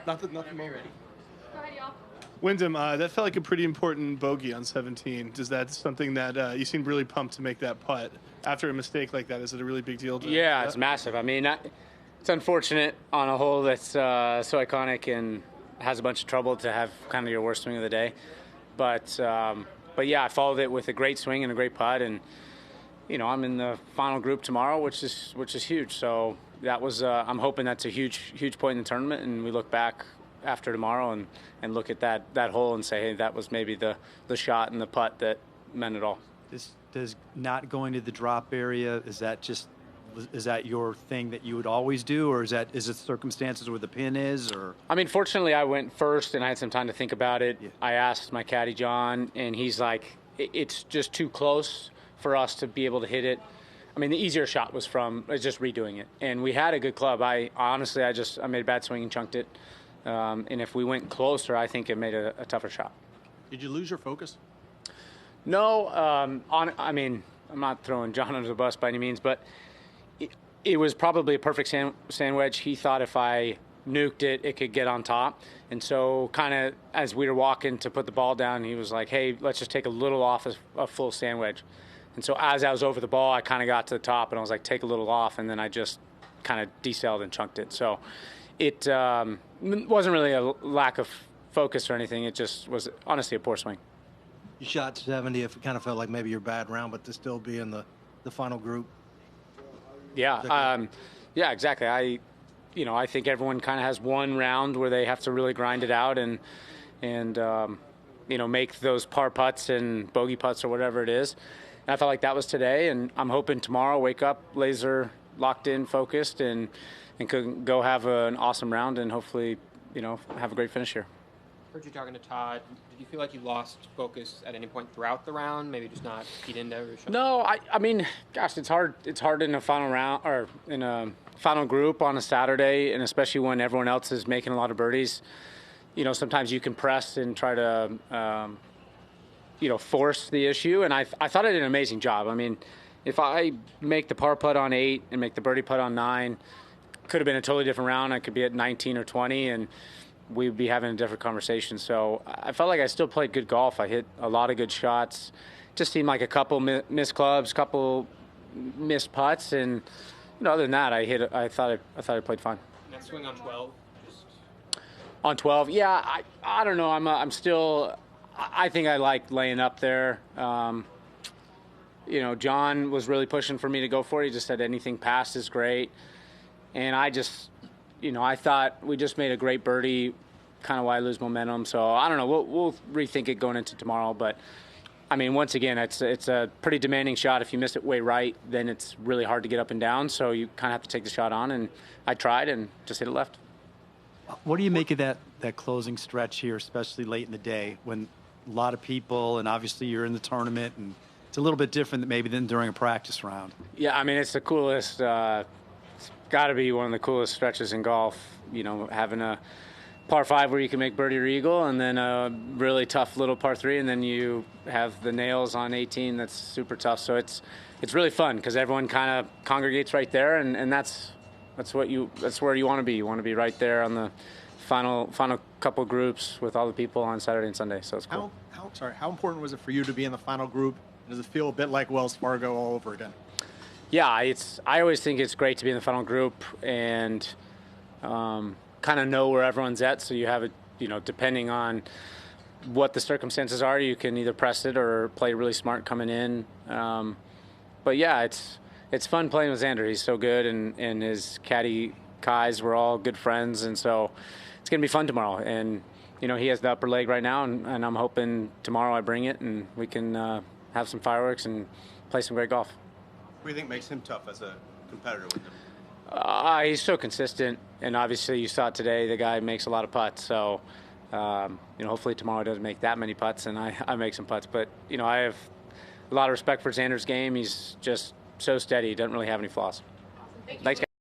Nothing more. Go ahead, y'all. Wyndham, that felt like a pretty important bogey on 17. Is that something that you seemed really pumped to make that putt after a mistake like that? Is it a really big deal? Yeah, it's massive. I mean, it's unfortunate on a hole that's so iconic and has a bunch of trouble to have kind of your worst swing of the day. But yeah, I followed it with a great swing and a great putt, and you know, I'm in the final group tomorrow, which is huge. So that was I'm hoping that's a huge point in the tournament, and we look back after tomorrow and look at that hole and say, hey, that was maybe the shot and the putt that meant it all. Does not going to the drop area, is that your thing that you would always do, or is it circumstances where the pin is? Or I mean, fortunately I went first and I had some time to think about it. Yeah. I asked my caddy John, and he's like, it's just too close for us to be able to hit it. I mean, the easier shot was just redoing it, and we had a good club. I honestly made a bad swing and chunked it. And if we went closer, I think it made a tougher shot. Did you lose your focus? No, I mean, I'm not throwing John under the bus by any means, but it was probably a perfect sand wedge. He thought if I nuked it, it could get on top. And so kind of as we were walking to put the ball down, he was like, hey, let's just take a little off a full sand wedge. And so as I was over the ball, I kind of got to the top, and I was like, take a little off, and then I just kind of desailed and chunked it. So it wasn't really a lack of focus or anything. It just was honestly a poor swing. You shot 70. If it kind of felt like maybe your bad round, but to still be in the final group. Yeah, yeah, exactly. I think everyone kind of has one round where they have to really grind it out and make those par putts and bogey putts or whatever it is. And I felt like that was today, and I'm hoping tomorrow wake up laser locked in, focused, and could go have an awesome round and hopefully, have a great finish here. Heard you talking to Todd. Did you feel like you lost focus at any point throughout the round? Maybe just not keyed into every shot? No, I mean, gosh, it's hard. It's hard in a final round or in a final group on a Saturday, and especially when everyone else is making a lot of birdies. Sometimes you can press and try to, force the issue. And I thought I did an amazing job. I mean, if I make the par putt on 8 and make the birdie putt on 9, could have been a totally different round. I could be at 19 or 20, and we'd be having a different conversation. So I felt like I still played good golf. I hit a lot of good shots. Just seemed like a couple missed clubs, couple missed putts, and other than that, I thought I played fine. That swing on 12. On 12, yeah. I don't know. I'm still. I think I like laying up there. John was really pushing for me to go for it. He just said anything past is great, and I just. I thought we just made a great birdie, kind of why I lose momentum. So I don't know. We'll rethink it going into tomorrow. But I mean, once again, it's a pretty demanding shot. If you miss it way right, then it's really hard to get up and down. So you kind of have to take the shot on. And I tried and just hit it left. what do you make of that closing stretch here, especially late in the day when a lot of people, and obviously you're in the tournament, and it's a little bit different maybe than during a practice round? Yeah, I mean, it's the coolest. It's got to be one of the coolest stretches in golf. Having a par 5 where you can make birdie or eagle, and then a really tough little par 3, and then you have the nails on 18. That's super tough. So it's really fun because everyone kind of congregates right there, and that's where you want to be. You want to be right there on the final couple groups with all the people on Saturday and Sunday. So it's cool. How important was it for you to be in the final group? Does it feel a bit like Wells Fargo all over again? Yeah, I always think it's great to be in the final group and kind of know where everyone's at. So you have it, depending on what the circumstances are, you can either press it or play really smart coming in. But yeah, it's fun playing with Xander. He's so good, and his caddy Kai's, we're all good friends, and so it's gonna be fun tomorrow. And he has the upper leg right now, and I'm hoping tomorrow I bring it and we can have some fireworks and play some great golf. What do you think makes him tough as a competitor with him? He's so consistent, and obviously you saw today the guy makes a lot of putts. So hopefully tomorrow doesn't make that many putts, and I make some putts. But I have a lot of respect for Xander's game. He's just so steady. He doesn't really have any flaws. Awesome. Thank you. Thanks, guys.